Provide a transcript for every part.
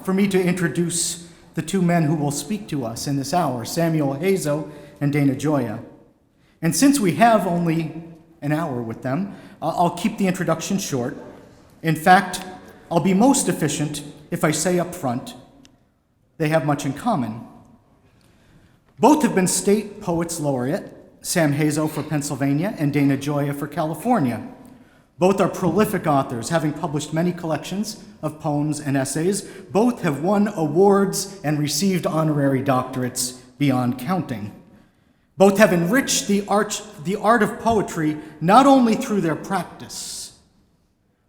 for me to introduce the two men who will speak to us in this hour, Samuel Hazo and Dana Gioia. And since we have only an hour with them, I'll keep the introduction short. In fact, I'll be most efficient if I say up front, they have much in common. Both have been state poets laureate, Sam Hazo for Pennsylvania and Dana Gioia for California. Both are prolific authors, having published many collections of poems and essays. Both have won awards and received honorary doctorates beyond counting. Both have enriched the art of poetry not only through their practice,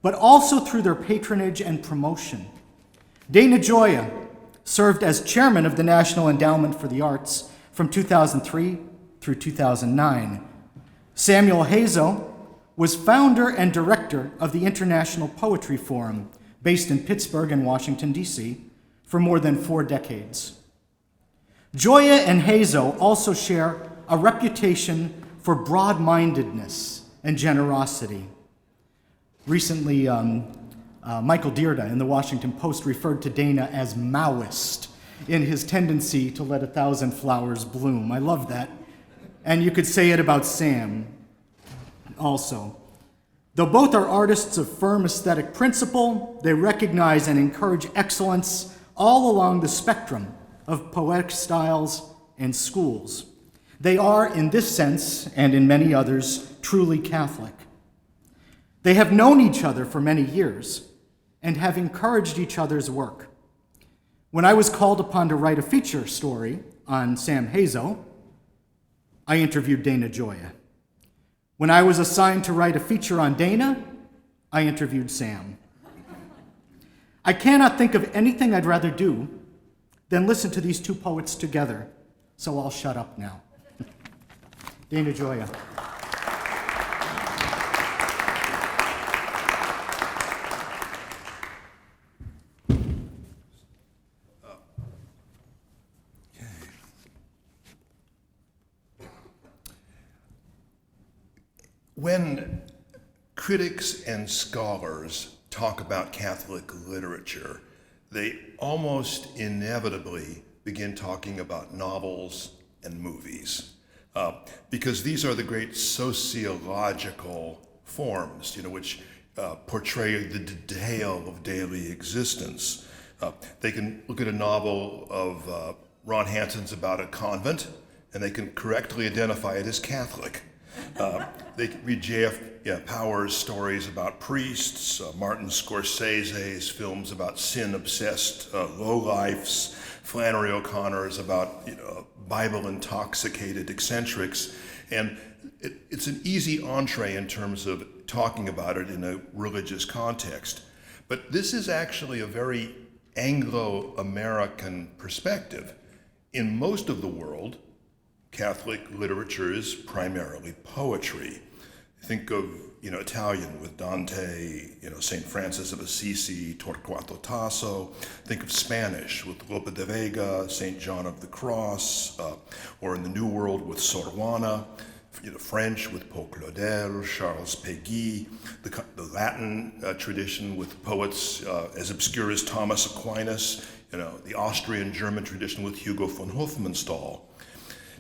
but also through their patronage and promotion. Dana Gioia served as chairman of the National Endowment for the Arts from 2003 through 2009. Samuel Hazo was founder and director of the International Poetry Forum, based in Pittsburgh and Washington, D.C., for more than 4 decades. Gioia and Hazo also share a reputation for broad-mindedness and generosity. Recently, Michael Dierda in the Washington Post referred to Dana as Maoist in his tendency to let 1,000 flowers bloom. I love that. And you could say it about Sam also. Though both are artists of firm aesthetic principle, they recognize and encourage excellence all along the spectrum of poetic styles and schools. They are, in this sense, and in many others, truly Catholic. They have known each other for many years and have encouraged each other's work. When I was called upon to write a feature story on Sam Hazo, I interviewed Dana Gioia. When I was assigned to write a feature on Dana, I interviewed Sam. I cannot think of anything I'd rather do than listen to these two poets together, so I'll shut up now. Dana Gioia. When critics and scholars talk about Catholic literature, they almost inevitably begin talking about novels and movies, because these are the great sociological forms, which portray the detail of daily existence. They can look at a novel of Ron Hanson's about a convent, and they can correctly identify it as Catholic. They can read J.F. Powers' stories about priests, Martin Scorsese's films about sin-obsessed lowlifes, Flannery O'Connor's about Bible-intoxicated eccentrics, and it's an easy entree in terms of talking about it in a religious context. But this is actually a very Anglo-American perspective. In most of the world, Catholic literature is primarily poetry. Think of Italian with Dante, St. Francis of Assisi, Torquato Tasso. Think of Spanish with Lope de Vega, St. John of the Cross, or in the New World with Sor Juana. French with Paul Claudel, Charles Péguy. The Latin tradition with poets as obscure as Thomas Aquinas. The Austrian-German tradition with Hugo von Hofmannsthal.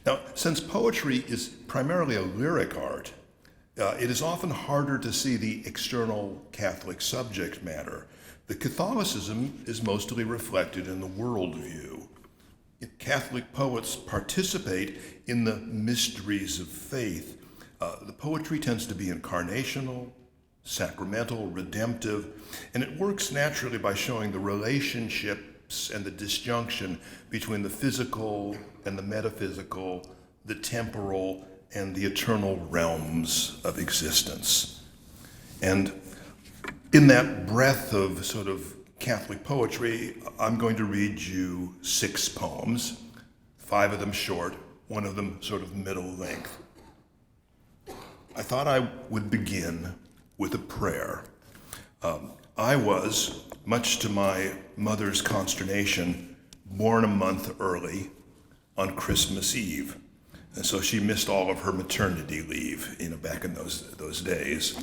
Now, since poetry is primarily a lyric art, it is often harder to see the external Catholic subject matter. The Catholicism is mostly reflected in the worldview. Catholic poets participate in the mysteries of faith. The poetry tends to be incarnational, sacramental, redemptive, and it works naturally by showing the relationships and the disjunction between the physical and the metaphysical, the temporal and the eternal realms of existence. And in that breadth of sort of Catholic poetry, I'm going to read you 6 poems, 5 of them short, 1 of them sort of middle length. I thought I would begin with a prayer. I was, much to my mother's consternation, born a month early on Christmas Eve. And so she missed all of her maternity leave, back in those days.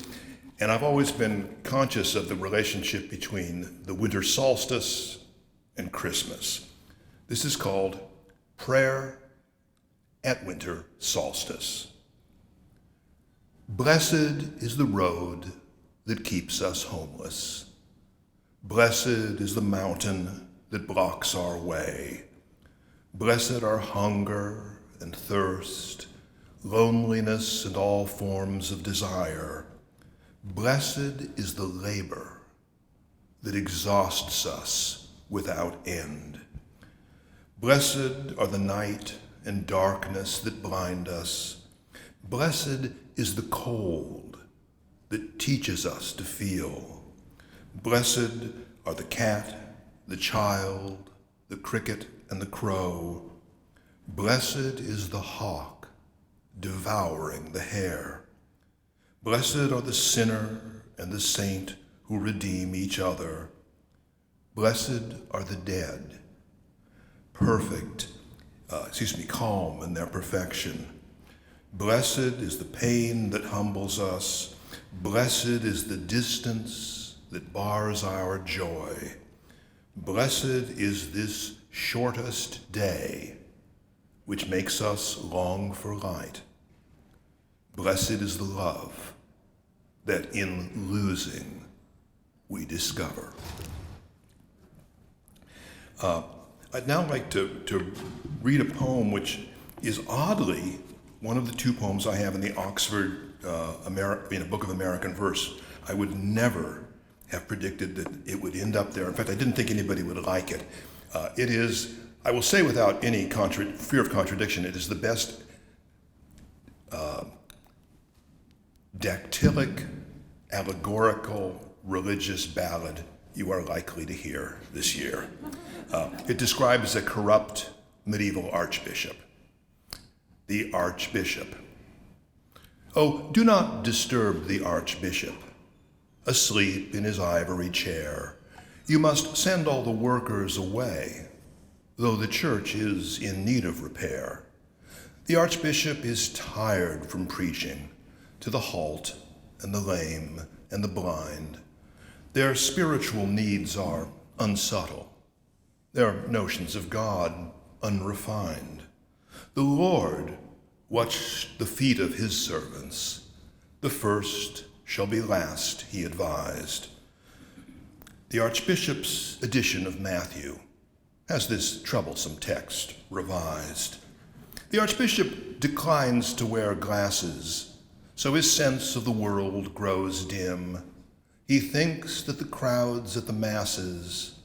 And I've always been conscious of the relationship between the winter solstice and Christmas. This is called Prayer at Winter Solstice. Blessed is the road that keeps us homeless. Blessed is the mountain that blocks our way. Blessed are hunger and thirst, loneliness and all forms of desire. Blessed is the labor that exhausts us without end. Blessed are the night and darkness that blind us. Blessed is the cold that teaches us to feel. Blessed are the cat, the child, the cricket, and the crow. Blessed is the hawk devouring the hare. Blessed are the sinner and the saint who redeem each other. Blessed are the dead, calm in their perfection. Blessed is the pain that humbles us. Blessed is the distance that bars our joy. Blessed is this shortest day, which makes us long for light. Blessed is the love that in losing we discover. I'd now like to read a poem which is oddly one of the two poems I have in the Oxford Book of American Verse. I would never have predicted that it would end up there. In fact, I didn't think anybody would like it. It is, I will say without any fear of contradiction, it is the best dactylic, allegorical, religious ballad you are likely to hear this year. It describes a corrupt medieval archbishop. The archbishop. Oh, do not disturb the archbishop, asleep in his ivory chair. You must send all the workers away, though the church is in need of repair. The archbishop is tired from preaching to the halt and the lame and the blind. Their spiritual needs are unsubtle, their notions of God unrefined. The Lord watched the feet of his servants. The first shall be last, he advised. The Archbishop's edition of Matthew has this troublesome text revised. The Archbishop declines to wear glasses, so his sense of the world grows dim. He thinks that the crowds at the masses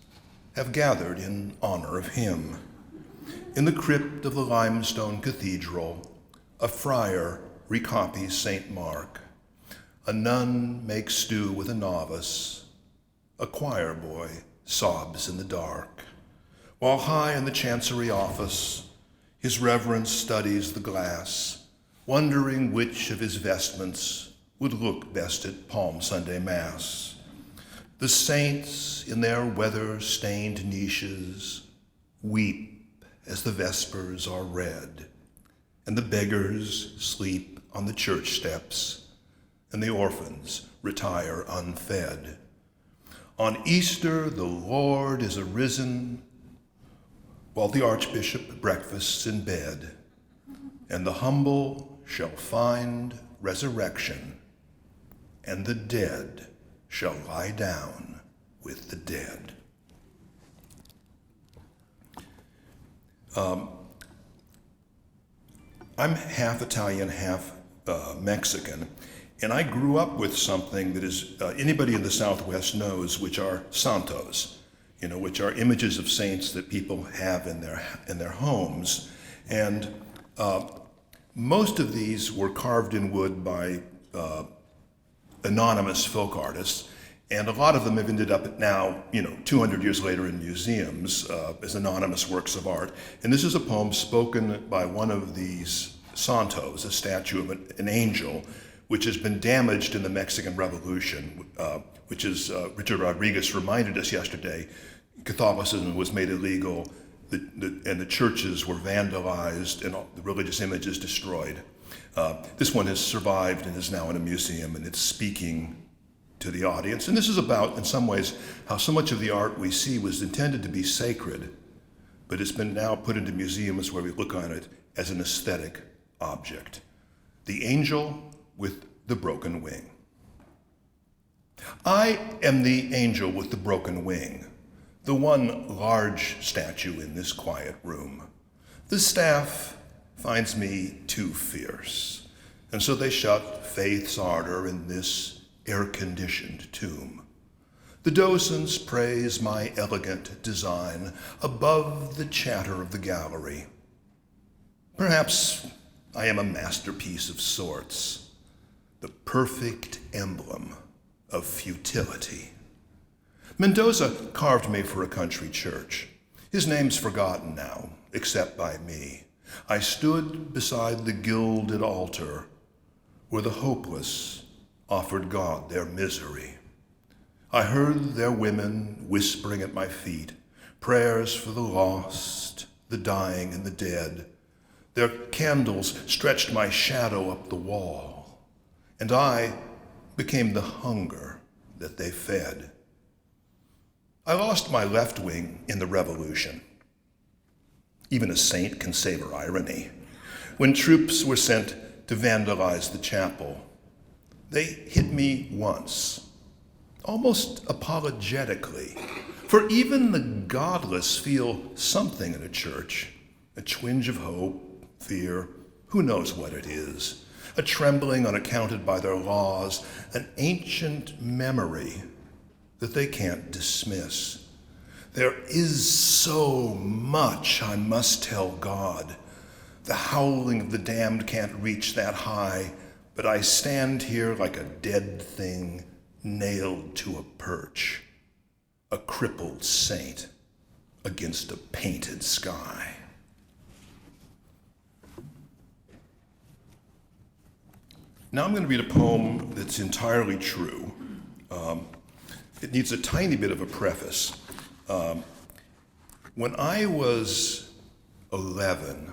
have gathered in honor of him. In the crypt of the limestone cathedral, a friar recopies St. Mark. A nun makes stew with a novice. A choir boy sobs in the dark. While high in the chancery office, his reverence studies the glass, wondering which of his vestments would look best at Palm Sunday Mass. The saints in their weather-stained niches weep as the Vespers are read, and the beggars sleep on the church steps, and the orphans retire unfed. On Easter, the Lord is arisen, while the Archbishop breakfasts in bed, and the humble shall find resurrection, and the dead shall lie down with the dead. I'm half Italian, half Mexican, and I grew up with something that is anybody in the Southwest knows, which are santos, which are images of saints that people have in their homes, and most of these were carved in wood by anonymous folk artists, and a lot of them have ended up now, 200 years later in museums as anonymous works of art. And this is a poem spoken by one of these santos, a statue of an angel, which has been damaged in the Mexican Revolution, which is, Richard Rodriguez reminded us yesterday, Catholicism was made illegal, and the churches were vandalized and all the religious images destroyed. This one has survived and is now in a museum, and it's speaking to the audience. And this is about, in some ways, how so much of the art we see was intended to be sacred, but it's been now put into museums where we look on it as an aesthetic object. The angel with the broken wing. I am the angel with the broken wing, the one large statue in this quiet room. The staff finds me too fierce, and so they shut faith's ardor in this air-conditioned tomb. The docents praise my elegant design above the chatter of the gallery. Perhaps I am a masterpiece of sorts, the perfect emblem of futility. Mendoza carved me for a country church. His name's forgotten now, except by me. I stood beside the gilded altar where the hopeless offered God their misery. I heard their women whispering at my feet, prayers for the lost, the dying, and the dead. Their candles stretched my shadow up the wall, and I became the hunger that they fed. I lost my left wing in the revolution. Even a saint can savor irony. When troops were sent to vandalize the chapel, they hit me once, almost apologetically, for even the godless feel something in a church, a twinge of hope, fear, who knows what it is, a trembling unaccounted by their laws, an ancient memory that they can't dismiss. There is so much I must tell God. The howling of the damned can't reach that high, but I stand here like a dead thing nailed to a perch, a crippled saint against a painted sky. Now I'm going to read a poem that's entirely true. It needs a tiny bit of a preface. When I was 11,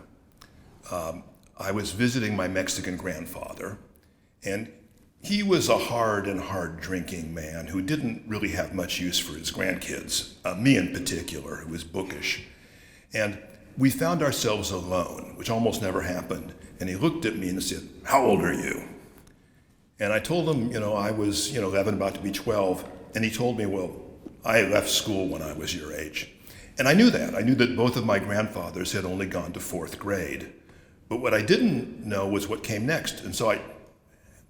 I was visiting my Mexican grandfather, and he was a hard-drinking man who didn't really have much use for his grandkids, me in particular, who was bookish. And we found ourselves alone, which almost never happened. And he looked at me and said, "How old are you?" And I told him, I was, 11, about to be 12. And he told me, well, I left school when I was your age. And I knew that. I knew that both of my grandfathers had only gone to 4th grade. But what I didn't know was what came next. And so I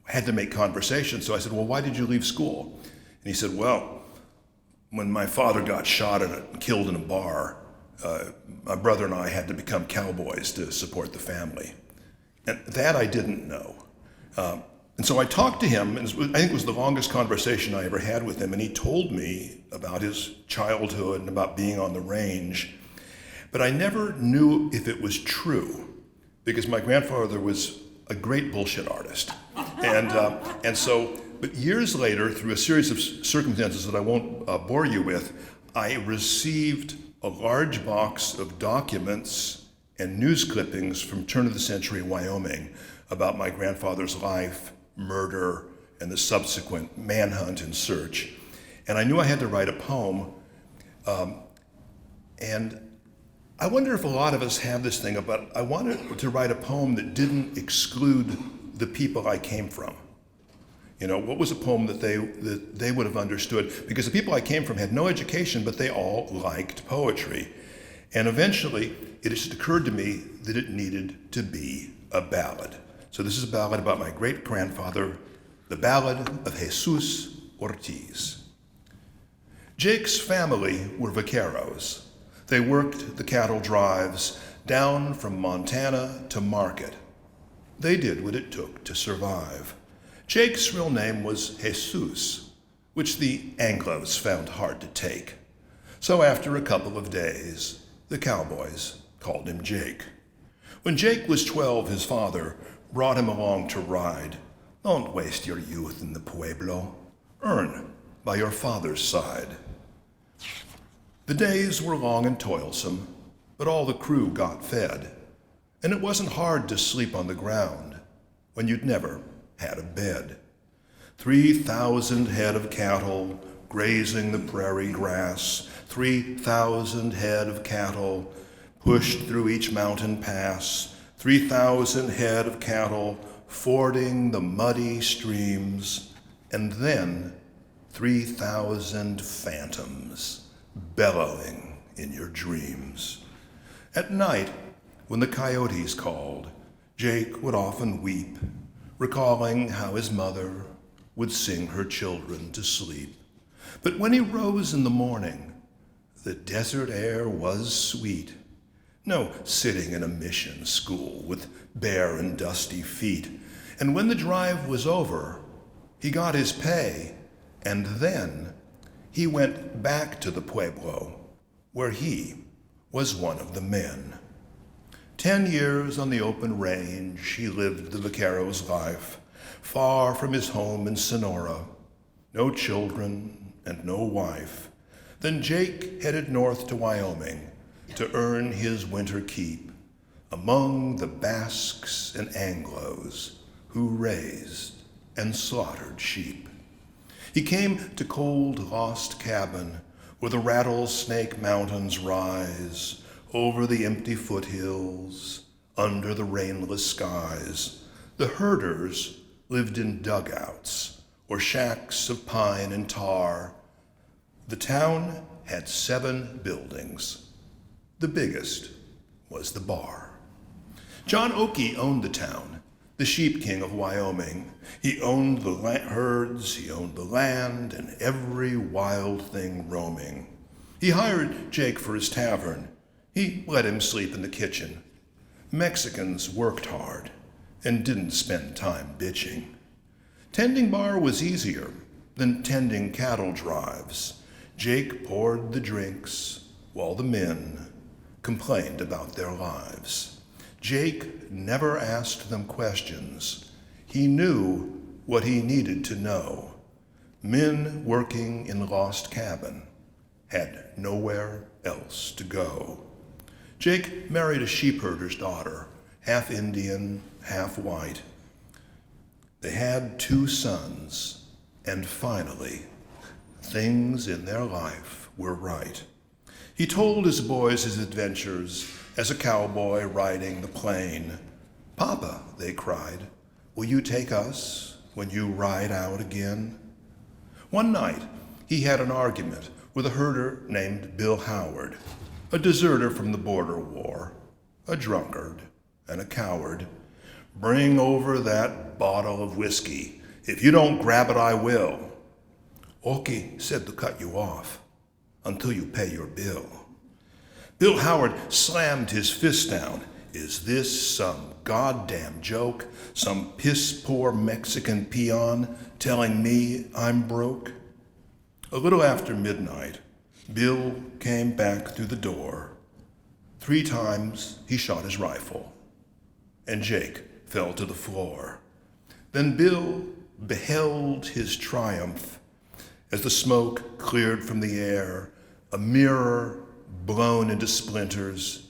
had to make conversation. So I said, well, why did you leave school? And he said, well, when my father got shot and killed in a bar, my brother and I had to become cowboys to support the family. And that I didn't know. And so I talked to him, and I think it was the longest conversation I ever had with him, and he told me about his childhood and about being on the range. But I never knew if it was true, because my grandfather was a great bullshit artist. But years later, through a series of circumstances that I won't bore you with, I received a large box of documents and news clippings from turn-of-the-century Wyoming about my grandfather's life, murder, and the subsequent manhunt and search. And I knew I had to write a poem. And I wonder if a lot of us have this thing about, I wanted to write a poem that didn't exclude the people I came from. What was a poem that they would have understood? Because the people I came from had no education, but they all liked poetry. And eventually, it just occurred to me that it needed to be a ballad. So this is a ballad about my great-grandfather, the Ballad of Seuss Ortiz. Jake's family were vaqueros. They worked the cattle drives down from Montana to Market. They did what it took to survive. Jake's real name was Jesus, which the Anglos found hard to take. So after a couple of days, the cowboys called him Jake. When Jake was 12, his father brought him along to ride. Don't waste your youth in the pueblo. Earn by your father's side. The days were long and toilsome, but all the crew got fed. And it wasn't hard to sleep on the ground when you'd never had a bed. 3,000 head of cattle grazing the prairie grass, 3,000 head of cattle pushed through each mountain pass, 3,000 head of cattle fording the muddy streams, and then 3,000 phantoms bellowing in your dreams. At night, when the coyotes called, Jake would often weep, recalling how his mother would sing her children to sleep. But when he rose in the morning, the desert air was sweet. No sitting in a mission school with bare and dusty feet. And when the drive was over, he got his pay, and then he went back to the pueblo, where he was one of the men. 10 years on the open range, he lived the vaquero's life, far from his home in Sonora, no children and no wife. Then Jake headed north to Wyoming to earn his winter keep among the Basques and Anglos who raised and slaughtered sheep. He came to cold, lost cabin where the rattlesnake mountains rise over the empty foothills, under the rainless skies. The herders lived in dugouts or shacks of pine and tar. The town had 7 buildings. The biggest was the bar. John Oakey owned the town, the sheep king of Wyoming. He owned the herds, he owned the land, and every wild thing roaming. He hired Jake for his tavern. He let him sleep in the kitchen. Mexicans worked hard and didn't spend time bitching. Tending bar was easier than tending cattle drives. Jake poured the drinks while the men complained about their lives. Jake never asked them questions. He knew what he needed to know. Men working in Lost Cabin had nowhere else to go. Jake married a sheepherder's daughter, half Indian, half white. They had 2 sons, and finally, things in their life were right. He told his boys his adventures as a cowboy riding the plain. "Papa," they cried, "will you take us when you ride out again?" One night, he had an argument with a herder named Bill Howard, a deserter from the border war, a drunkard and a coward. "Bring over that bottle of whiskey. If you don't grab it, I will." Oakey said to cut you off until you pay your bill. Bill Howard slammed his fist down. "Is this some goddamn joke? Some piss-poor Mexican peon telling me I'm broke?" A little after midnight, Bill came back through the door. 3 times he shot his rifle, and Jake fell to the floor. Then Bill beheld his triumph as the smoke cleared from the air, a mirror blown into splinters,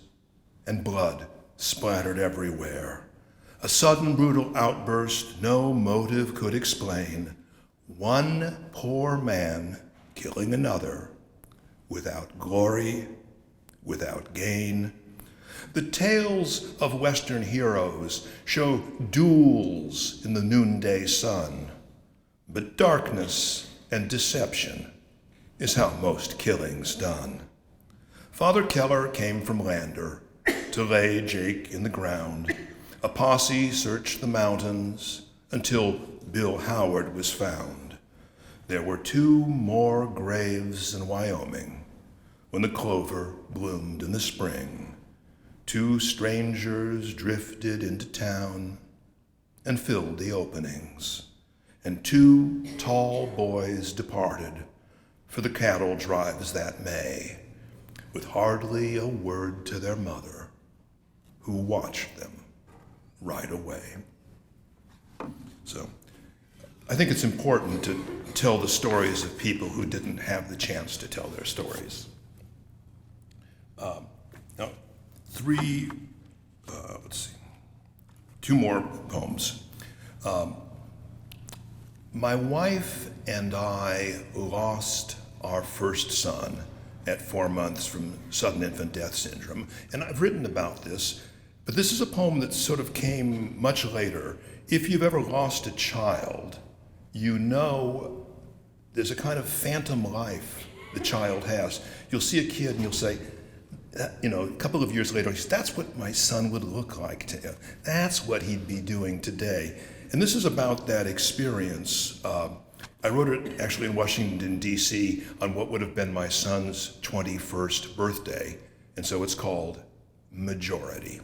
and blood splattered everywhere. A sudden brutal outburst no motive could explain. One poor man killing another without glory, without gain. The tales of Western heroes show duels in the noonday sun, but darkness and deception is how most killing's done. Father Keller came from Lander to lay Jake in the ground. A posse searched the mountains until Bill Howard was found. There were 2 more graves in Wyoming when the clover bloomed in the spring. 2 strangers drifted into town and filled the openings, and 2 tall boys departed for the cattle drives that May, with hardly a word to their mother, who watched them right away. So, I think it's important to tell the stories of people who didn't have the chance to tell their stories. Now, 2 more poems. My wife and I lost our first son at 4 months from sudden infant death syndrome, and I've written about this, but this is a poem that sort of came much later. If you've ever lost a child, you know there's a kind of phantom life the child has. You'll see a kid and you'll say, a couple of years later, that's what my son would look like today. That's what he'd be doing today. And this is about that experience. I wrote it actually in Washington, D.C. on what would have been my son's 21st birthday. And so it's called Majority.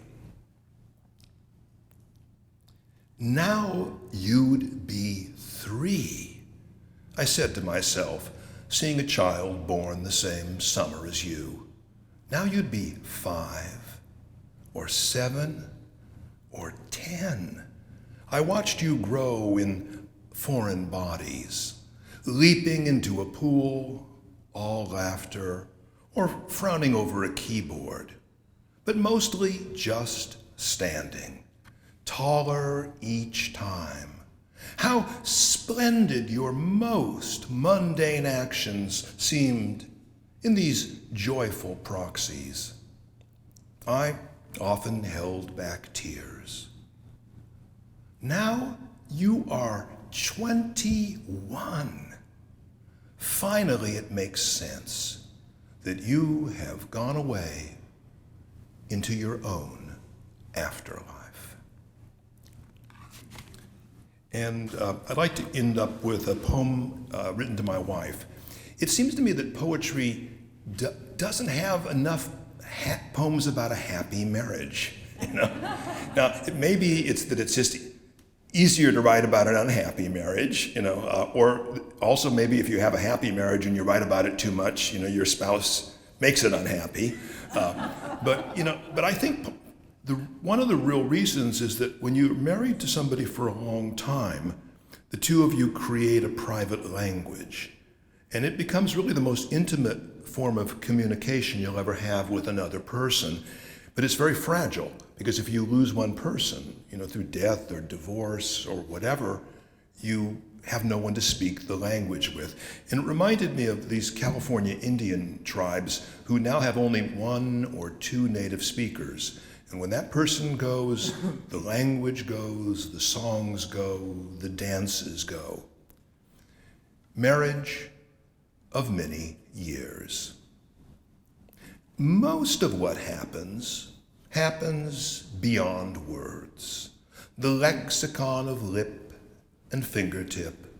Now you'd be 3, I said to myself, seeing a child born the same summer as you. Now you'd be 5, or 7, or 10. I watched you grow in foreign bodies, leaping into a pool, all laughter, or frowning over a keyboard, but mostly just standing, taller each time. How splendid your most mundane actions seemed in these joyful proxies. I often held back tears. Now you are 21. Finally, it makes sense that you have gone away into your own afterlife. And I'd like to end up with a poem written to my wife. It seems to me that poetry doesn't have enough poems about a happy marriage. Now, maybe it's just easier to write about an unhappy marriage, or also maybe if you have a happy marriage and you write about it too much, your spouse makes it unhappy. But I think one of the real reasons is that when you're married to somebody for a long time, the two of you create a private language, and it becomes really the most intimate form of communication you'll ever have with another person. But it's very fragile, because if you lose one person, through death or divorce or whatever, you have no one to speak the language with. And it reminded me of these California Indian tribes who now have only 1 or 2 native speakers. And when that person goes, the language goes, the songs go, the dances go. Marriage of many years. Most of what happens beyond words. The lexicon of lip and fingertip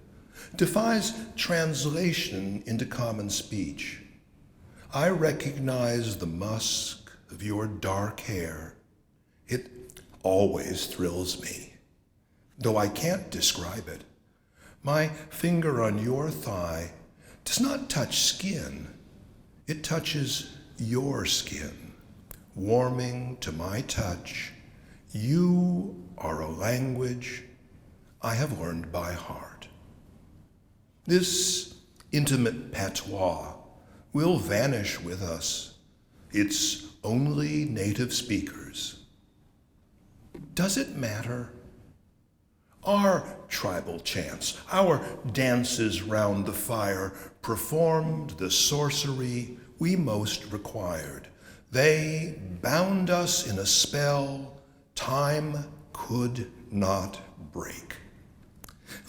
defies translation into common speech. I recognize the musk of your dark hair. It always thrills me, though I can't describe it. My finger on your thigh does not touch skin. It touches your skin, warming to my touch. You are a language I have learned by heart. This intimate patois will vanish with us, its only native speakers. Does it matter? Our tribal chants, our dances round the fire, performed the sorcery we most required. They bound us in a spell time could not break.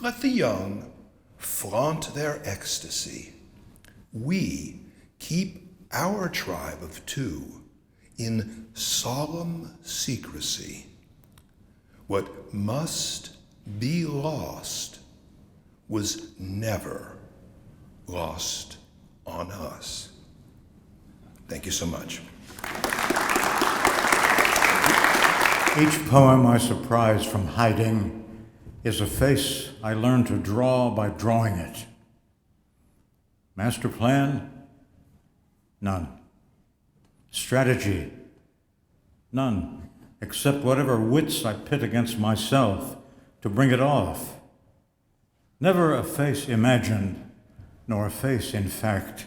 Let the young flaunt their ecstasy. We keep our tribe of 2 in solemn secrecy. What must be lost was never lost on us. Thank you so much. Each poem I surprise from hiding is a face I learned to draw by drawing it. Master plan? None. Strategy? None, except whatever wits I pit against myself to bring it off. Never a face imagined, nor a face in fact.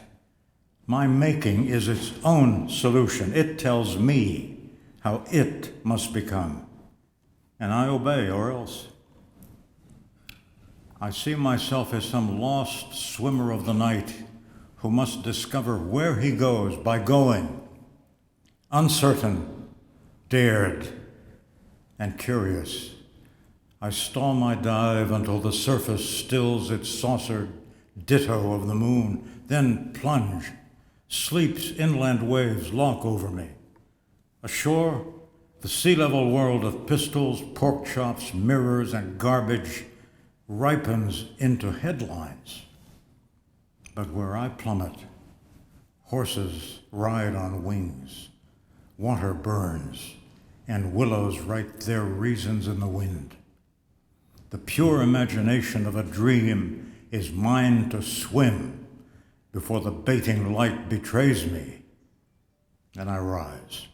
My making is its own solution. It tells me how it must become, and I obey or else. I see myself as some lost swimmer of the night who must discover where he goes by going, uncertain, dared, and curious. I stall my dive until the surface stills its saucered ditto of the moon, then plunge. Sleep's inland waves lock over me. Ashore, the sea-level world of pistols, pork chops, mirrors, and garbage ripens into headlines. But where I plummet, horses ride on wings, water burns, and willows write their reasons in the wind. The pure imagination of a dream is mine to swim before the baiting light betrays me, and I rise.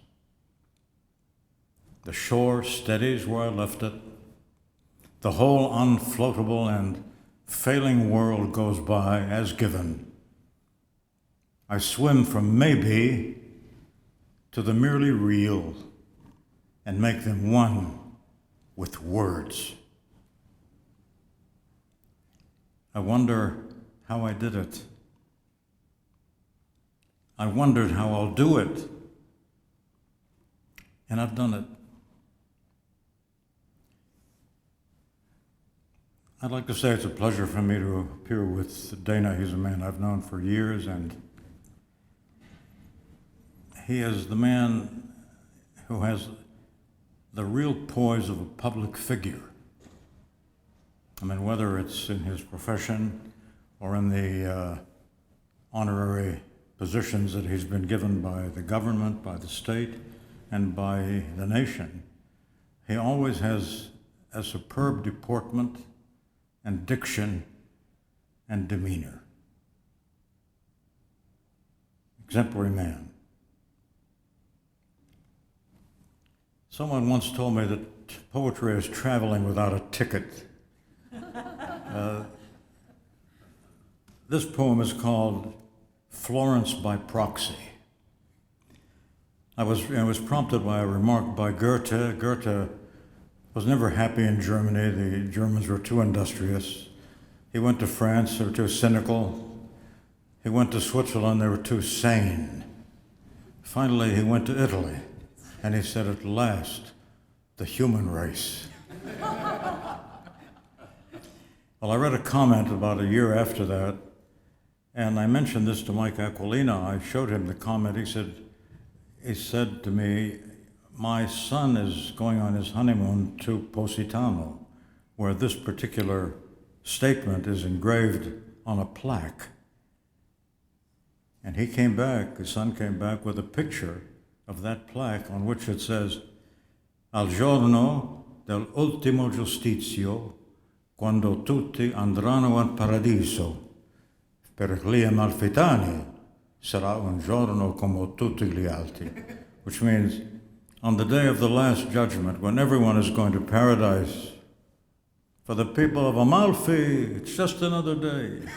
The shore steadies where I left it. The whole unfloatable and failing world goes by as given. I swim from maybe to the merely real and make them one with words. I wonder how I did it. I wondered how I'll do it. And I've done it. I'd like to say it's a pleasure for me to appear with Dana. He's a man I've known for years, and he is the man who has the real poise of a public figure. I mean, whether it's in his profession or in the honorary positions that he's been given by the government, by the state, and by the nation, he always has a superb deportment and diction and demeanor. Exemplary man. Someone once told me that poetry is traveling without a ticket. This poem is called Florence by Proxy. I was prompted by a remark by Goethe. Goethe was never happy in Germany. The Germans were too industrious. He went to France, they were too cynical. He went to Switzerland, they were too sane. Finally, he went to Italy, and he said, at last, the human race. Well, I read a comment about a year after that, and I mentioned this to Mike Aquilina. I showed him the comment. He said to me, my son is going on his honeymoon to Positano, where this particular statement is engraved on a plaque. And he came back, his son came back with a picture of that plaque on which it says, Al giorno dell'ultimo giustizio, quando tutti andranno al paradiso, per gli amalfitani sarà un giorno come tutti gli altri, which means on the day of the last judgment, when everyone is going to paradise, for the people of Amalfi, it's just another day.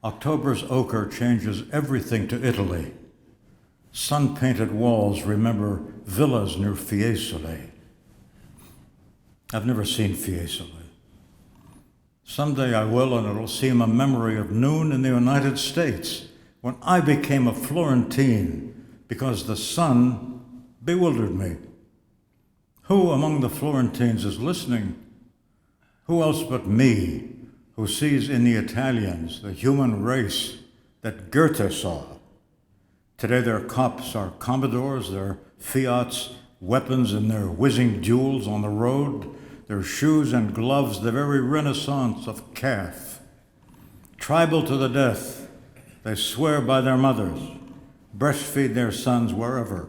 October's ochre changes everything to Italy. Sun-painted walls remember villas near Fiesole. I've never seen Fiesole. Someday I will, and it'll seem a memory of noon in the United States, when I became a Florentine because the sun bewildered me. Who among the Florentines is listening? Who else but me, who sees in the Italians the human race that Goethe saw? Today their cops are commodores, their Fiats, weapons and their whizzing duels on the road, their shoes and gloves, the very renaissance of calf. Tribal to the death, they swear by their mothers, breastfeed their sons wherever,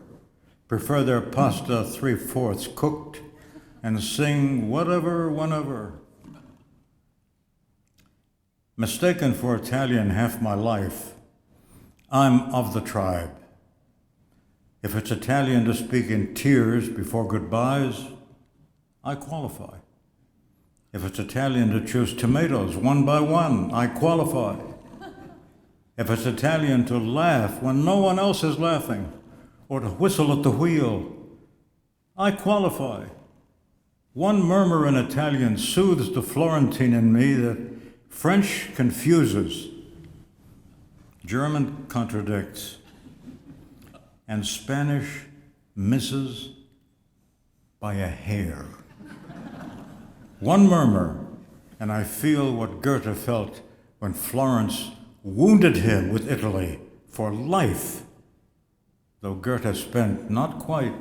prefer their pasta 3/4 cooked, and sing whatever, whenever. Mistaken for Italian half my life, I'm of the tribe. If it's Italian to speak in tears before goodbyes, I qualify. If it's Italian to choose tomatoes one by one, I qualify. If it's Italian to laugh when no one else is laughing, or to whistle at the wheel, I qualify. One murmur in Italian soothes the Florentine in me that French confuses, German contradicts, and Spanish misses by a hair. One murmur, and I feel what Goethe felt when Florence wounded him with Italy for life, though Goethe spent not quite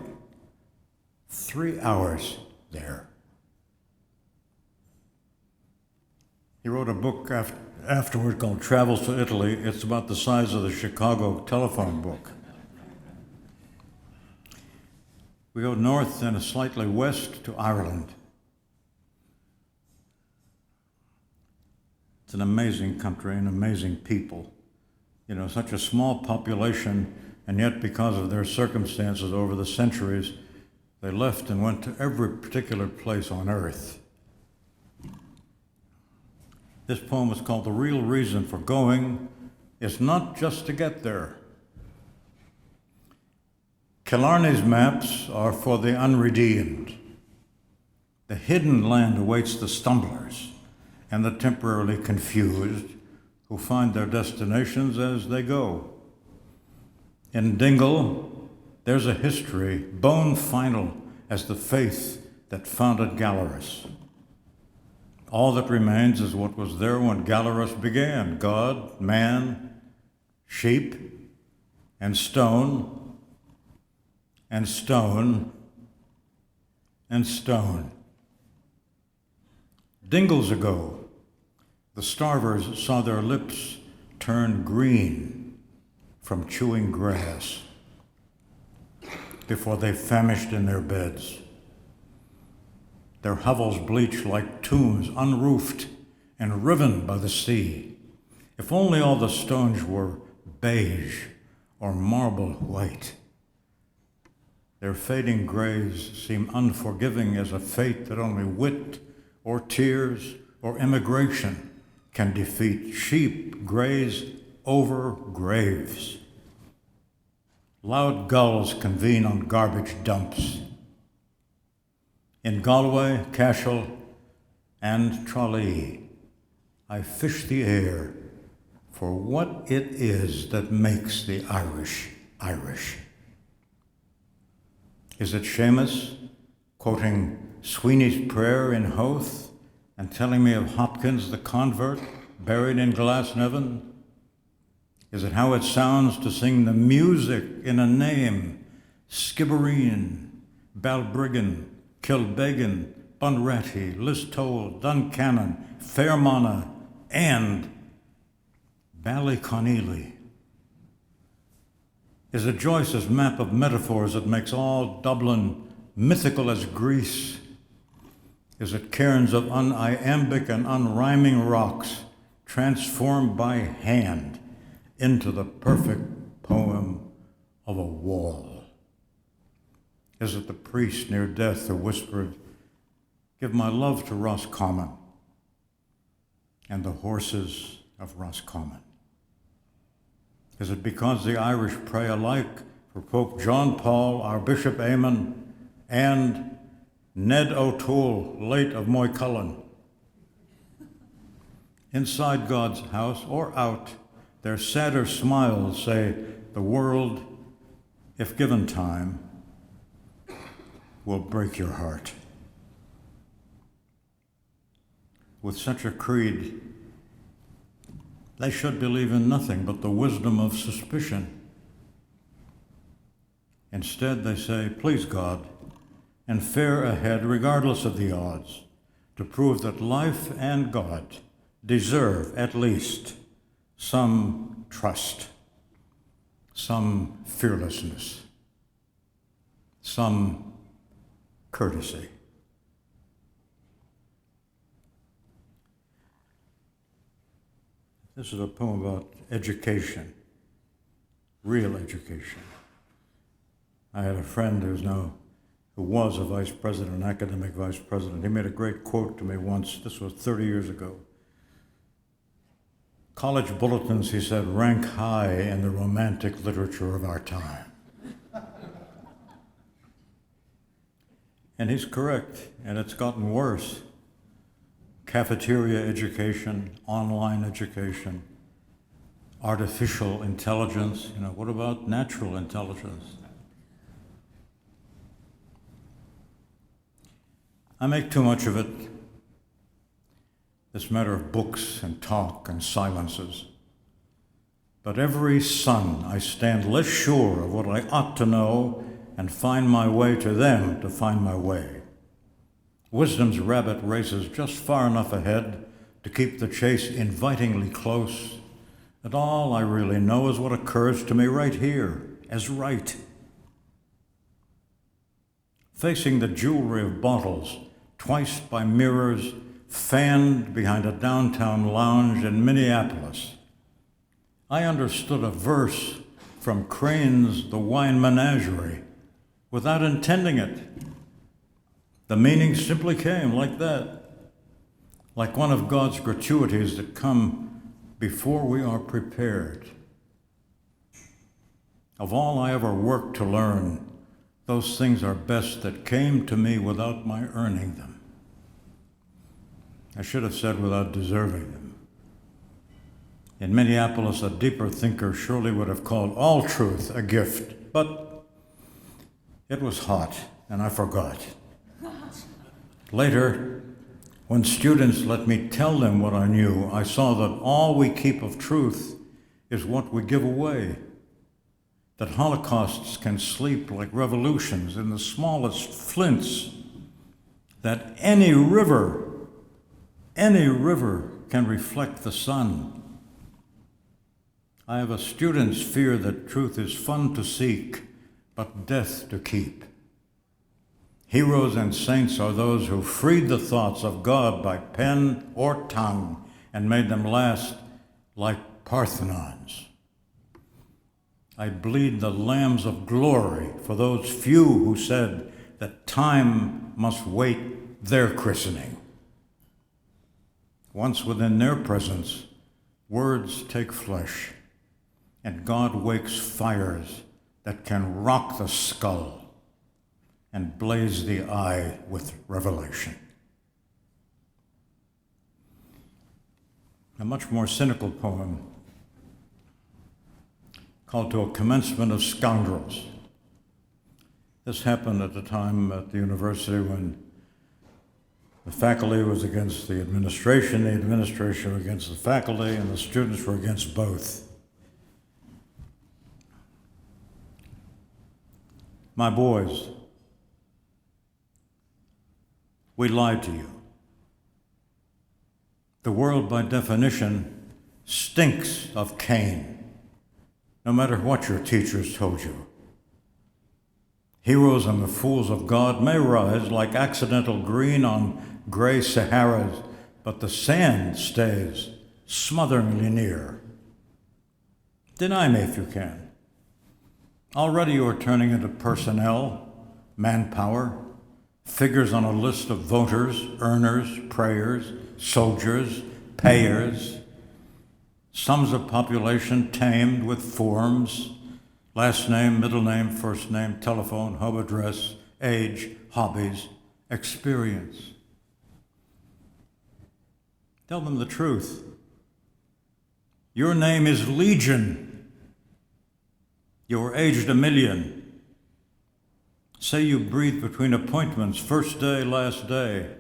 3 hours there. He wrote a book afterward called Travels to Italy. It's about the size of the Chicago telephone book. We go north and slightly west to Ireland. It's an amazing country and amazing people. You know, such a small population, and yet because of their circumstances over the centuries, they left and went to every particular place on earth. This poem is called The Real Reason for Going is Not Just to Get There. Killarney's maps are for the unredeemed. The hidden land awaits the stumblers and the temporarily confused who find their destinations as they go. In Dingle, there's a history, bone final as the faith that founded Gallerus. All that remains is what was there when Gallerus began: God, man, sheep, and stone, and stone, and stone. Dingles ago, the starvers saw their lips turn green from chewing grass before they famished in their beds. Their hovels bleached like tombs, unroofed and riven by the sea. If only all the stones were beige or marble white. Their fading grays seem unforgiving as a fate that only wit or tears or immigration can defeat. Sheep graze over graves. Loud gulls convene on garbage dumps. In Galway, Cashel, and Tralee, I fish the air for what it is that makes the Irish Irish. Is it Seamus quoting Sweeney's prayer in Howth and telling me of Hopkins the convert buried in Glasnevin? Is it how it sounds to sing the music in a name? Skibbereen, Balbriggan, Kilbeggan, Bunratty, Listowel, Duncannon, Fairmona, and Ballyconneely. Is it Joyce's map of metaphors that makes all Dublin mythical as Greece? Is it cairns of uniambic and unrhyming rocks transformed by hand into the perfect poem of a wall? Is it the priest near death who whispered, "Give my love to Roscommon," and the horses of Roscommon? Is it because the Irish pray alike for Pope John Paul, our Bishop Eamon, and Ned O'Toole, late of Moycullen? Inside God's house or out, their sadder smiles say the world, if given time, will break your heart. With such a creed, they should believe in nothing but the wisdom of suspicion. Instead, they say, please God, and fare ahead regardless of the odds, to prove that life and God deserve at least some trust, some fearlessness, some courtesy. This is a poem about education, real education. I had a friend who was a vice president, an academic vice president. He made a great quote to me once. This was 30 years ago. College bulletins, he said, rank high in the romantic literature of our time. And he's correct, and it's gotten worse. Cafeteria education, online education, artificial intelligence, what about natural intelligence? I make too much of it, this matter of books and talk and silences. But every sun I stand less sure of what I ought to know and find my way to them to find my way. Wisdom's rabbit races just far enough ahead to keep the chase invitingly close, and all I really know is what occurs to me right here as right. Facing the jewelry of bottles, twice by mirrors, fanned behind a downtown lounge in Minneapolis, I understood a verse from Crane's The Wine Menagerie without intending it. The meaning simply came like that, like one of God's gratuities that come before we are prepared. Of all I ever worked to learn, those things are best that came to me without my earning them. I should have said without deserving them. In Minneapolis, a deeper thinker surely would have called all truth a gift, but it was hot, and I forgot. Later, when students let me tell them what I knew, I saw that all we keep of truth is what we give away, that holocausts can sleep like revolutions in the smallest flints, that any river can reflect the sun. I have a student's fear that truth is fun to seek, but death to keep. Heroes and saints are those who freed the thoughts of God by pen or tongue and made them last like Parthenons. I bleed the lambs of glory for those few who said that time must wait their christening. Once within their presence, words take flesh, and God wakes fires that can rock the skull and blaze the eye with revelation. A much more cynical poem called To a Commencement of Scoundrels. This happened at the time at the university when the faculty was against the administration were against the faculty, and the students were against both. My boys, we lied to you. The world, by definition, stinks of Cain, no matter what your teachers told you. Heroes and the fools of God may rise like accidental green on gray Saharas, but the sand stays smotheringly near. Deny me if you can. Already you are turning into personnel, manpower, figures on a list of voters, earners, prayers, soldiers, payers, sums of population tamed with forms, last name, middle name, first name, telephone, home address, age, hobbies, experience. Tell them the truth. Your name is Legion. You're aged 1,000,000. Say you breathe between appointments, first day, last day.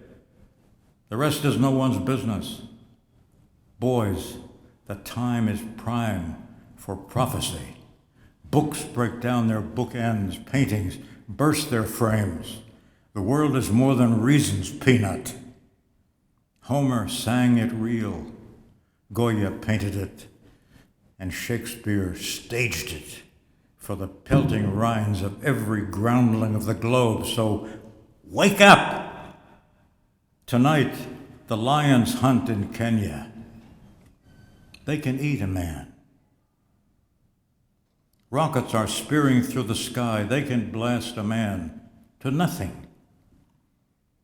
The rest is no one's business. Boys, the time is prime for prophecy. Books break down their bookends, paintings burst their frames. The world is more than reason's peanut. Homer sang it real, Gioia painted it, and Shakespeare staged it for the pelting rinds of every groundling of the globe. So wake up! Tonight, the lions hunt in Kenya. They can eat a man. Rockets are spearing through the sky. They can blast a man to nothing.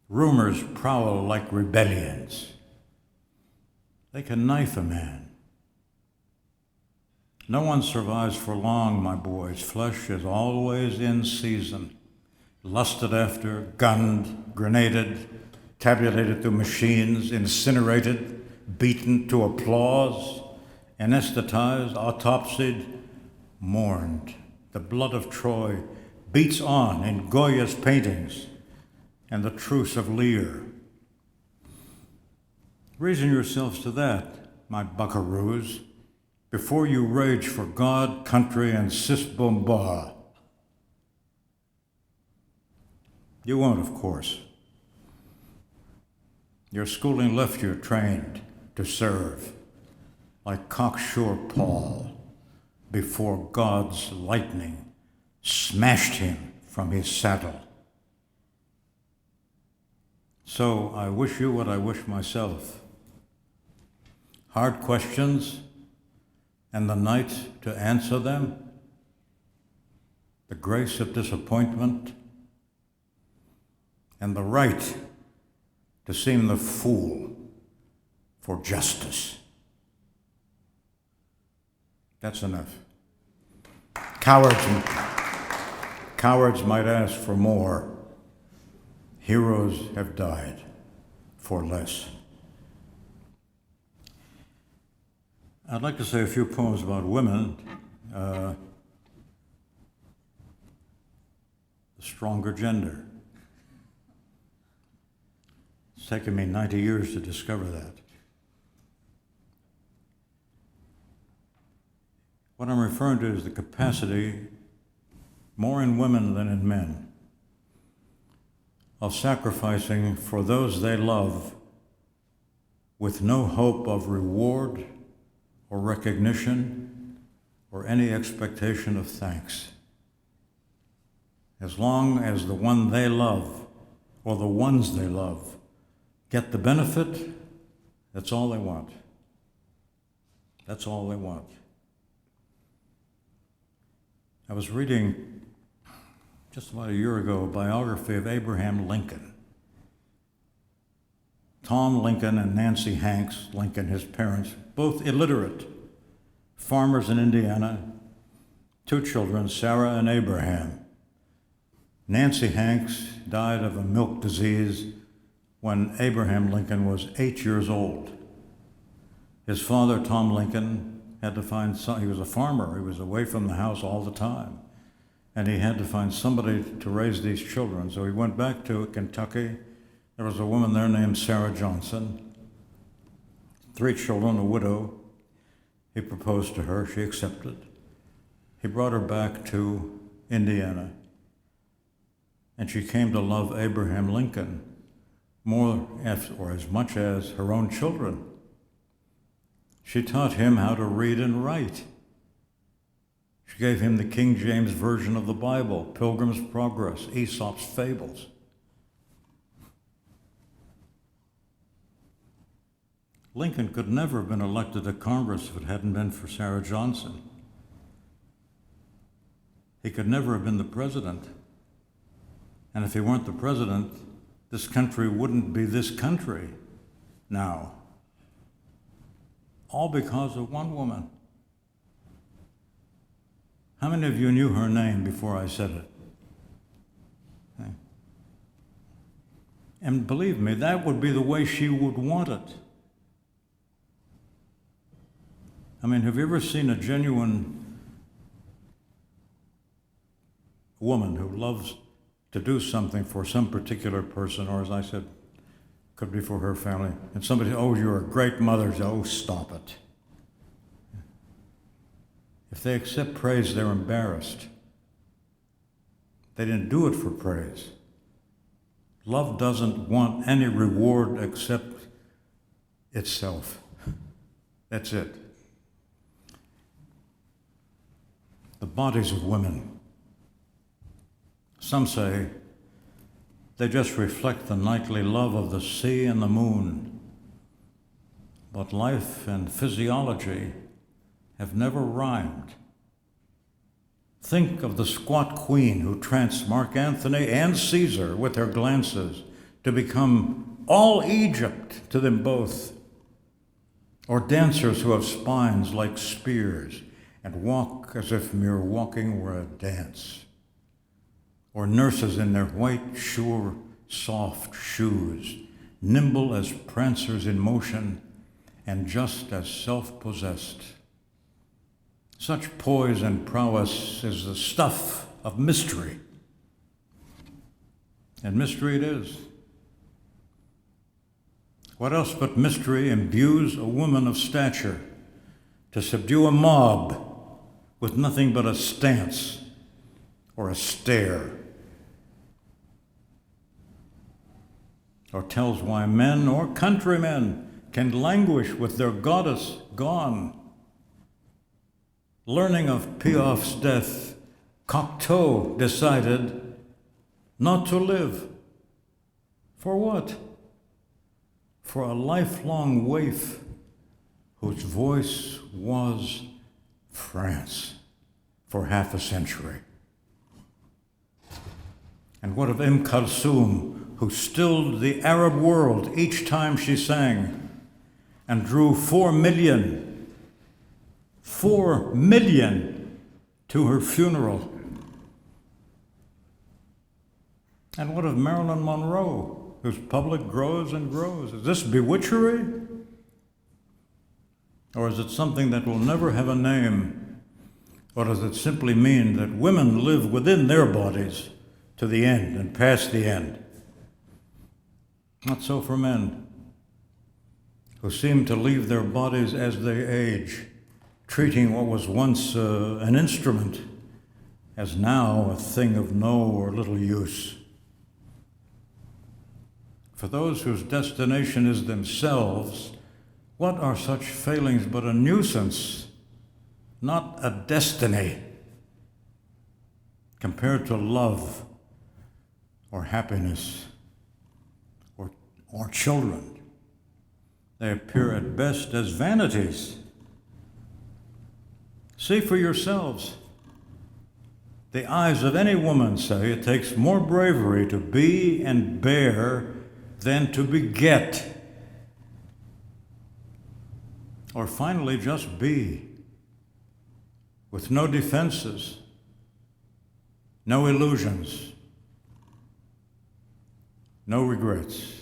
Rumors prowl like rebellions. They can knife a man. No one survives for long, my boys. Flesh is always in season. lusted after, gunned, grenaded, tabulated through machines, incinerated, beaten to applause, anesthetized, autopsied, mourned. The blood of Troy beats on in Gioia's paintings and the truce of Lear. Reason yourselves to that, my buckaroos, before you rage for God, country, and cis-bomba. You won't, of course. Your schooling left you trained to serve, like cocksure Paul, before God's lightning smashed him from his saddle. So I wish you what I wish myself. Hard questions and the night to answer them, the grace of disappointment, and the right to seem the fool for justice. That's enough. Cowards might ask for more. Heroes have died for less. I'd like to say a few poems about women. The stronger gender. It's taken me 90 years to discover that. What I'm referring to is the capacity, more in women than in men, of sacrificing for those they love with no hope of reward or recognition or any expectation of thanks. As long as the one they love or the ones they love get the benefit, that's all they want. That's all they want. I was reading just about a year ago a biography of Abraham Lincoln. Tom Lincoln and Nancy Hanks Lincoln, his parents, both illiterate, farmers in Indiana, 2 children, Sarah and Abraham. Nancy Hanks died of a milk disease when Abraham Lincoln was 8 years old. His father, Tom Lincoln, had to find he was a farmer. He was away from the house all the time. And he had to find somebody to raise these children. So he went back to Kentucky. There was a woman there named Sarah Johnson. 3 children, a widow. He proposed to her. She accepted. He brought her back to Indiana. And she came to love Abraham Lincoln more or as much as her own children. She taught him how to read and write. She gave him the King James Version of the Bible, Pilgrim's Progress, Aesop's Fables. Lincoln could never have been elected to Congress if it hadn't been for Sarah Johnson. He could never have been the president. And if he weren't the president, this country wouldn't be this country now. All because of one woman. How many of you knew her name before I said it? Okay. And believe me, that would be the way she would want it. I mean, have you ever seen a genuine woman who loves to do something for some particular person, or as I said, could be for her family, and somebody, oh, you're a great mother, oh, stop it. If they accept praise, they're embarrassed. They didn't do it for praise. Love doesn't want any reward except itself. That's it. The bodies of women. Some say they just reflect the nightly love of the sea and the moon. But life and physiology have never rhymed. Think of the squat queen who tranced Mark Antony and Caesar with her glances to become all Egypt to them both. Or dancers who have spines like spears and walk as if mere walking were a dance. or nurses in their white, sure, soft shoes, nimble as prancers in motion, and just as self-possessed. Such poise and prowess is the stuff of mystery. And mystery it is. What else but mystery imbues a woman of stature to subdue a mob with nothing but a stance or a stare? Or tells why men or countrymen can languish with their goddess gone. Learning of Piaf's death, Cocteau decided not to live. For what? For a lifelong waif whose voice was France for half a century. And what of Kulthum, who stilled the Arab world each time she sang and drew 4 million to her funeral? And what of Marilyn Monroe, whose public grows and grows? Is this bewitchery? Or is it something that will never have a name? Or does it simply mean that women live within their bodies to the end and past the end? Not so for men, who seem to leave their bodies as they age, treating what was once an instrument as now a thing of no or little use. For those whose destination is themselves, what are such failings but a nuisance, not a destiny, compared to love or happiness or children? They appear at best as vanities. See for yourselves. The eyes of any woman say it takes more bravery to be and bear than to beget. Or finally, just be, with no defenses, no illusions, no regrets.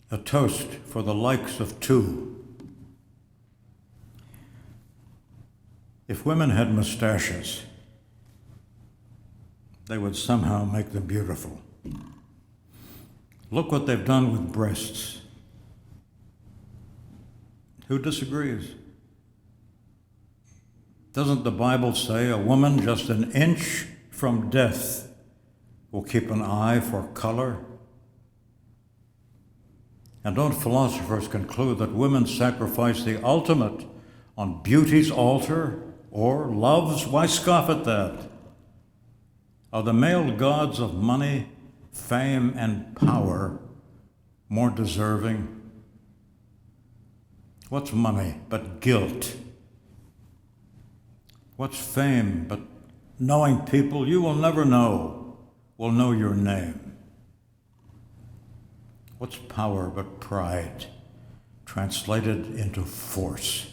A toast for the likes of two. If women had mustaches, they would somehow make them beautiful. Look what they've done with breasts. Who disagrees? Doesn't the Bible say a woman just an inch from death will keep an eye for color? And don't philosophers conclude that women sacrifice the ultimate on beauty's altar or love's? Why scoff at that? Are the male gods of money, fame, and power more deserving? What's money but guilt? What's fame but knowing people you will never know will know your name? What's power but pride translated into force?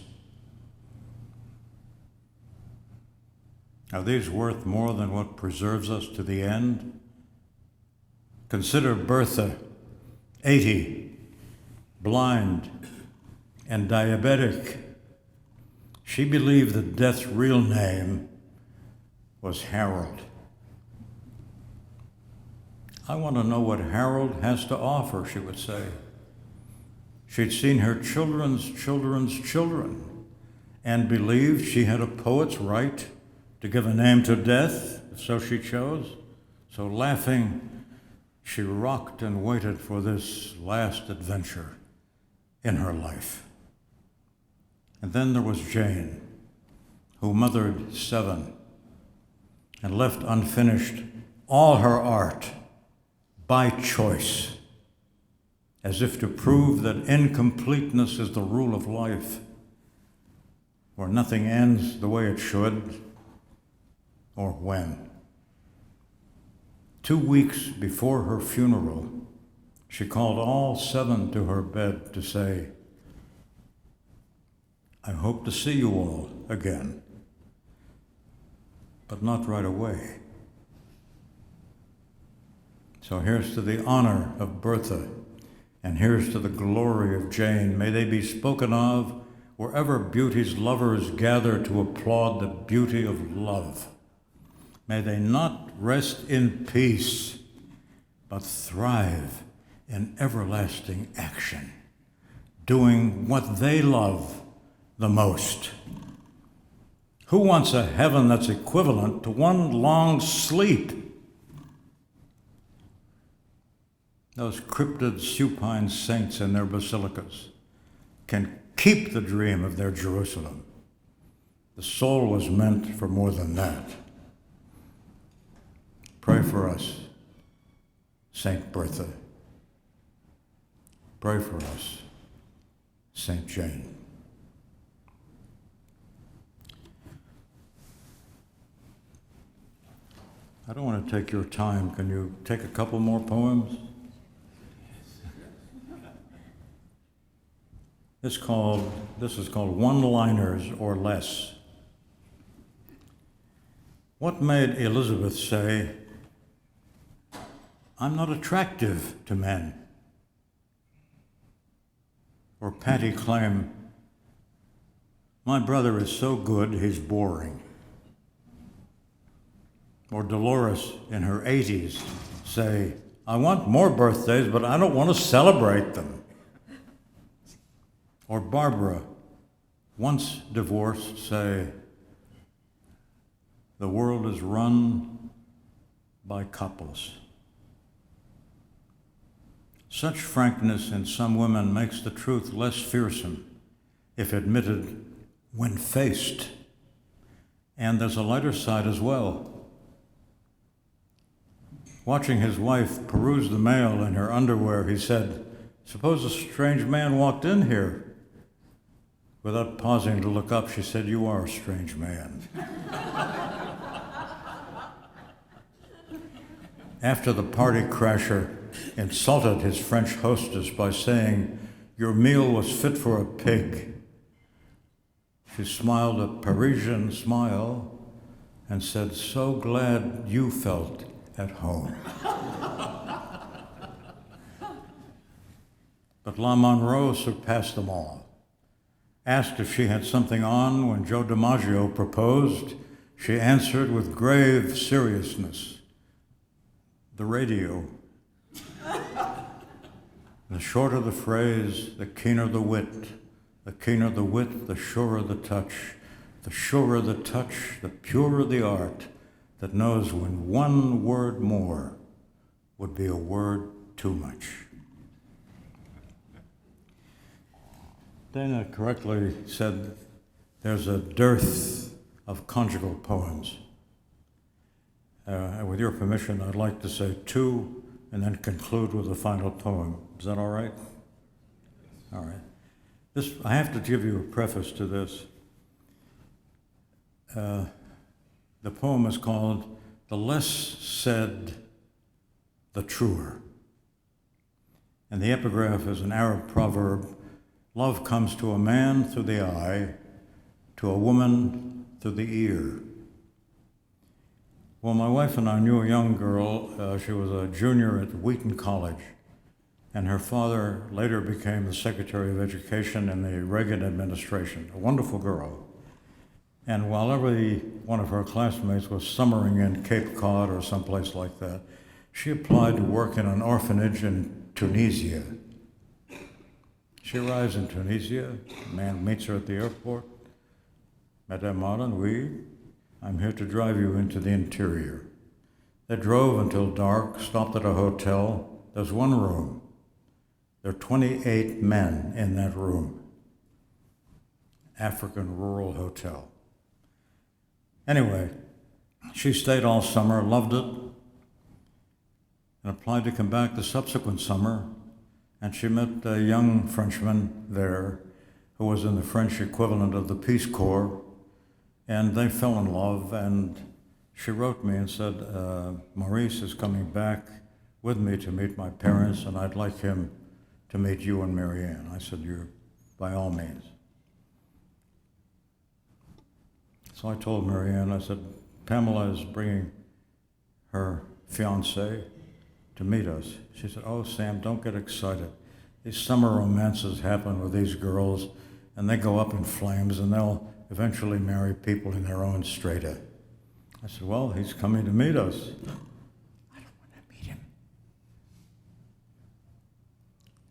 Are these worth more than what preserves us to the end? Consider Bertha, 80, blind and diabetic. She believed that death's real name was Harold. I want to know what Harold has to offer, she would say. She'd seen her children's children and believed she had a poet's right to give a name to death, if so she chose. So laughing, she rocked and waited for this last adventure in her life. And then there was Jane, who mothered 7 and left unfinished all her art by choice, as if to prove that incompleteness is the rule of life, where nothing ends the way it should or when. 2 weeks before her funeral, she called all 7 to her bed to say, "I hope to see you all again, but not right away. So here's to the honor of Bertha, and here's to the glory of Jane. May they be spoken of wherever beauty's lovers gather to applaud the beauty of love. May they not rest in peace, but thrive in everlasting action, doing what they love the most. Who wants a heaven that's equivalent to one long sleep? Those cryptid supine saints in their basilicas can keep the dream of their Jerusalem. The soul was meant for more than that. Pray for us, Saint Bertha. Pray for us, Saint Jane. I don't want to take your time. Can you take a couple more poems? This is called Oneliners or Less. What made Elizabeth say, "I'm not attractive to men"? Or Patty claim, "My brother is so good, he's boring"? Or Dolores in her 80s say, "I want more birthdays, but I don't want to celebrate them"? Or Barbara, once divorced, say, "The world is run by couples"? Such frankness in some women makes the truth less fearsome if admitted when faced. And there's a lighter side as well. Watching his wife peruse the mail in her underwear, he said, "Suppose a strange man walked in here." Without pausing to look up, she said, "You are a strange man." After the party crasher insulted his French hostess by saying, "Your meal was fit for a pig," she smiled a Parisian smile and said, "So glad you felt at home." But La Monroe surpassed them all. Asked if she had something on when Joe DiMaggio proposed, she answered with grave seriousness, "The radio." The shorter the phrase, the keener the wit. The keener the wit, the surer the touch. The surer the touch, the purer the art that knows when one word more would be a word too much. Dana correctly said there's a dearth of conjugal poems. With your permission, I'd like to say two and then conclude with a final poem. Is that all right? All right. I have to give you a preface to this. The poem is called "The Less Said, the Truer." And the epigraph is an Arab proverb: "Love comes to a man through the eye, to a woman through the ear." Well, my wife and I knew a young girl. She was a junior at Wheaton College, and her father later became the Secretary of Education in the Reagan administration. A wonderful girl. And while every one of her classmates was summering in Cape Cod or someplace like that, she applied to work in an orphanage in Tunisia. She arrives in Tunisia. A man meets her at the airport. "Madame Marlin, oui, I'm here to drive you into the interior." They drove until dark, stopped at a hotel. There's one room. There are 28 men in that room. African rural hotel. Anyway, she stayed all summer, loved it, and applied to come back the subsequent summer. And she met a young Frenchman there who was in the French equivalent of the Peace Corps, and they fell in love. And she wrote me and said, "Maurice is coming back with me to meet my parents, and I'd like him to meet you and Marianne." I said, "You're by all means." So I told Marianne, I said, Pamela is bringing her fiancé to meet us. She said, "Oh, Sam, don't get excited. These summer romances happen with these girls, and they go up in flames, and they'll eventually marry people in their own strata." I said, "Well, he's coming to meet us." I don't want to meet him.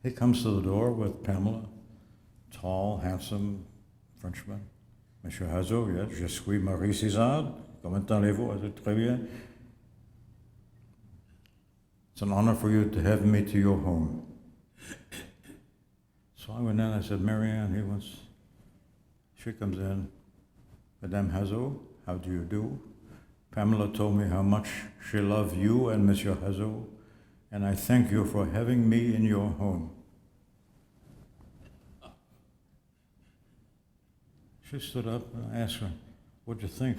He comes to the door with Pamela, tall, handsome Frenchman. "Monsieur Hazo, yes, je suis Marie César. Comment allez-vous?" I said, "Très bien. It's an honor for you to have me to your home." So I went in, I said, "Marianne," she comes in, "Madame Hazo, how do you do? Pamela told me how much she loved you and Monsieur Hazo, and I thank you for having me in your home." She stood up and I asked her, "What'd you think?"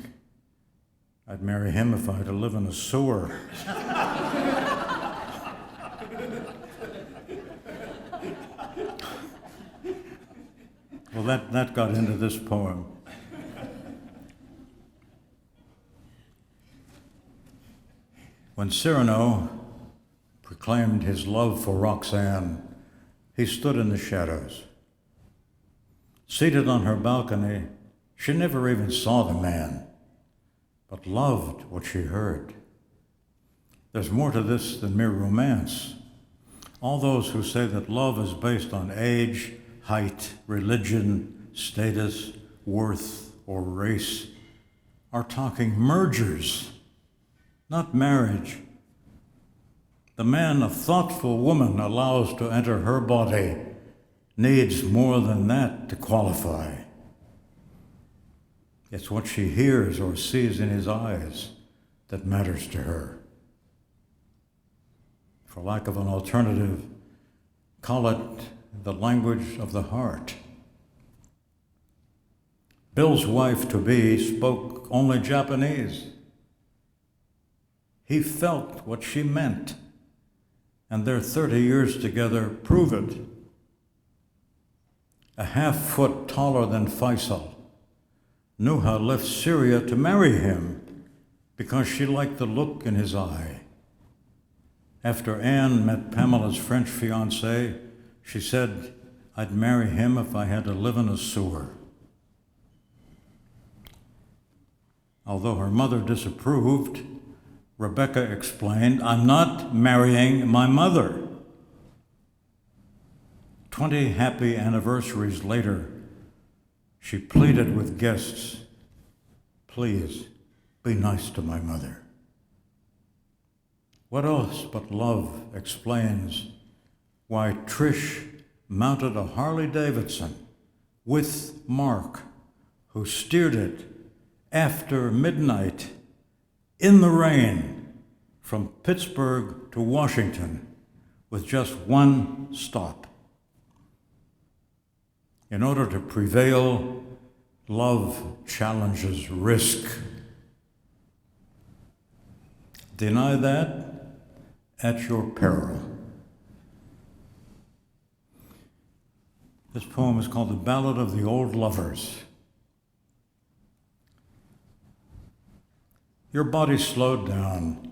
"I'd marry him if I had to live in a sewer." Well, that got into this poem. When Cyrano proclaimed his love for Roxanne, he stood in the shadows. Seated on her balcony, she never even saw the man, but loved what she heard. There's more to this than mere romance. All those who say that love is based on age, height, religion, status, worth, or race are talking mergers, not marriage. The man a thoughtful woman allows to enter her body needs more than that to qualify. It's what she hears or sees in his eyes that matters to her. For lack of an alternative, call it the language of the heart. Bill's wife-to-be spoke only Japanese. He felt what she meant, and their 30 years together prove it. A half-foot taller than Faisal, Nuha left Syria to marry him because she liked the look in his eye. After Anne met Pamela's French fiancé, she said, "I'd marry him if I had to live in a sewer." Although her mother disapproved, Rebecca explained, "I'm not marrying my mother." 20 happy anniversaries later, she pleaded with guests, "Please, be nice to my mother." What else but love explains why Trish mounted a Harley-Davidson with Mark, who steered it after midnight in the rain from Pittsburgh to Washington with just one stop. In order to prevail, love challenges risk. Deny that at your peril. This poem is called The Ballad of the Old Lovers. Your body slowed down,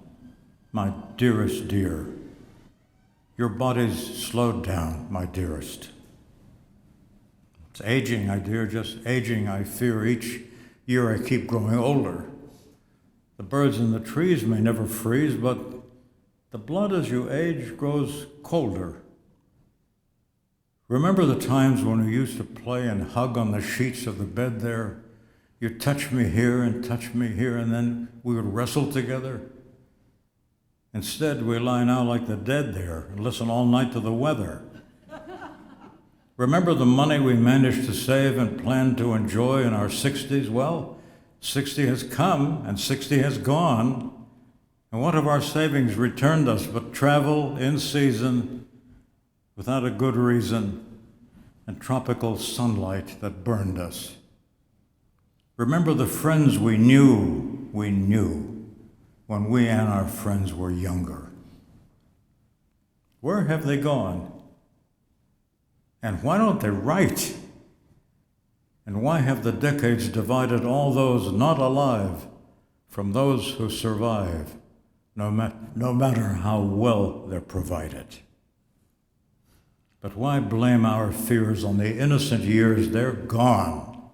my dearest dear. Your body's slowed down, my dearest. It's aging, my dear, just aging, I fear. Each year I keep growing older. The birds in the trees may never freeze, but the blood as you age grows colder. Remember the times when we used to play and hug on the sheets of the bed there? You touch me here and touch me here, and then we would wrestle together. Instead, we lie now like the dead there and listen all night to the weather. Remember the money we managed to save and planned to enjoy in our 60s? Well, 60 has come and 60 has gone. And what have our savings returned us but travel in season without a good reason and tropical sunlight that burned us? Remember the friends we knew when we and our friends were younger. Where have they gone? And why don't they write? And why have the decades divided all those not alive from those who survive, no matter how well they're provided. But why blame our fears on the innocent years? They're gone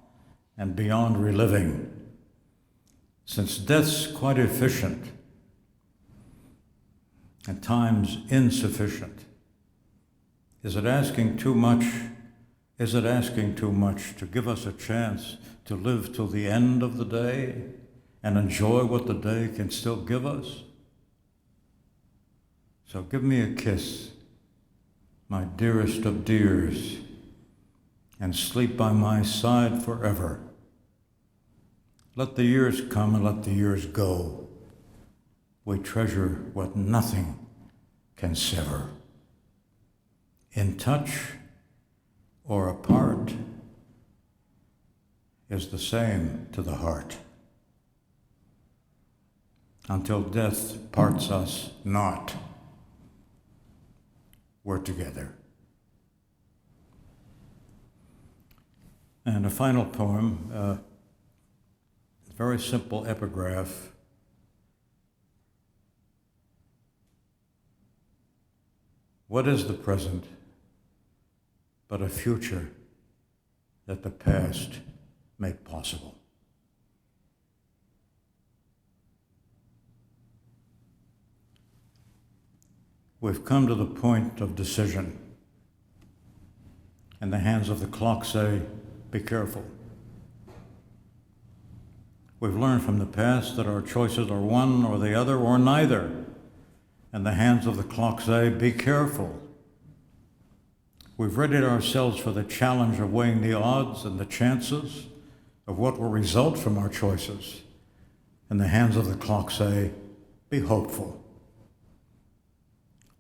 and beyond reliving. Since death's quite efficient, at times insufficient, is it asking too much? Is it asking too much to give us a chance to live till the end of the day and enjoy what the day can still give us? So give me a kiss, my dearest of dears, and sleep by my side forever. Let the years come and let the years go. We treasure what nothing can sever. In touch or apart is the same to the heart. Until death parts us not, we're together. And a final poem, a very simple epigraph. What is the present but a future that the past made possible? We've come to the point of decision, and the hands of the clock say, be careful. We've learned from the past that our choices are one or the other or neither, and the hands of the clock say, be careful. We've readied ourselves for the challenge of weighing the odds and the chances of what will result from our choices, and the hands of the clock say, be hopeful.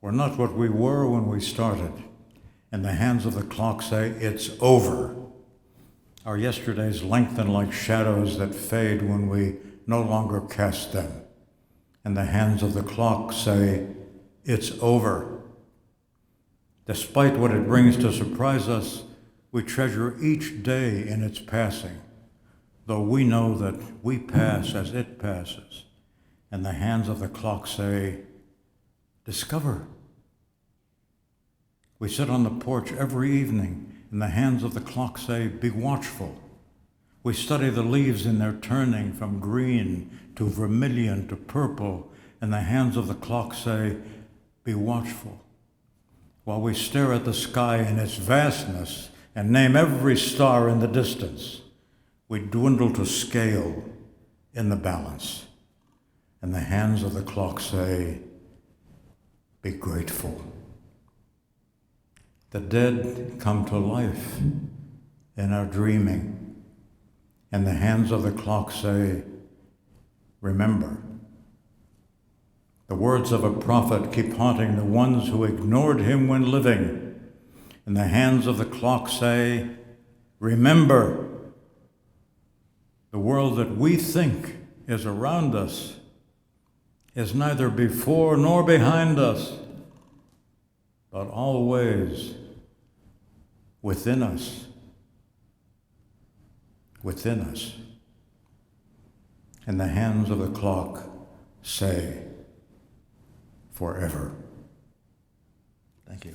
We're not what we were when we started, and the hands of the clock say, it's over. Our yesterdays lengthen like shadows that fade when we no longer cast them, and the hands of the clock say, it's over. Despite what it brings to surprise us, we treasure each day in its passing, though we know that we pass as it passes, and the hands of the clock say, discover. We sit on the porch every evening, and the hands of the clock say, be watchful. We study the leaves in their turning from green to vermilion to purple, and the hands of the clock say, be watchful. While we stare at the sky in its vastness and name every star in the distance, we dwindle to scale in the balance, and the hands of the clock say, be grateful. The dead come to life in our dreaming, and the hands of the clock say, remember. The words of a prophet keep haunting the ones who ignored him when living, and the hands of the clock say, remember. The world that we think is around us is neither before nor behind us, but always within us. Within us. And the hands of the clock say, forever. Thank you.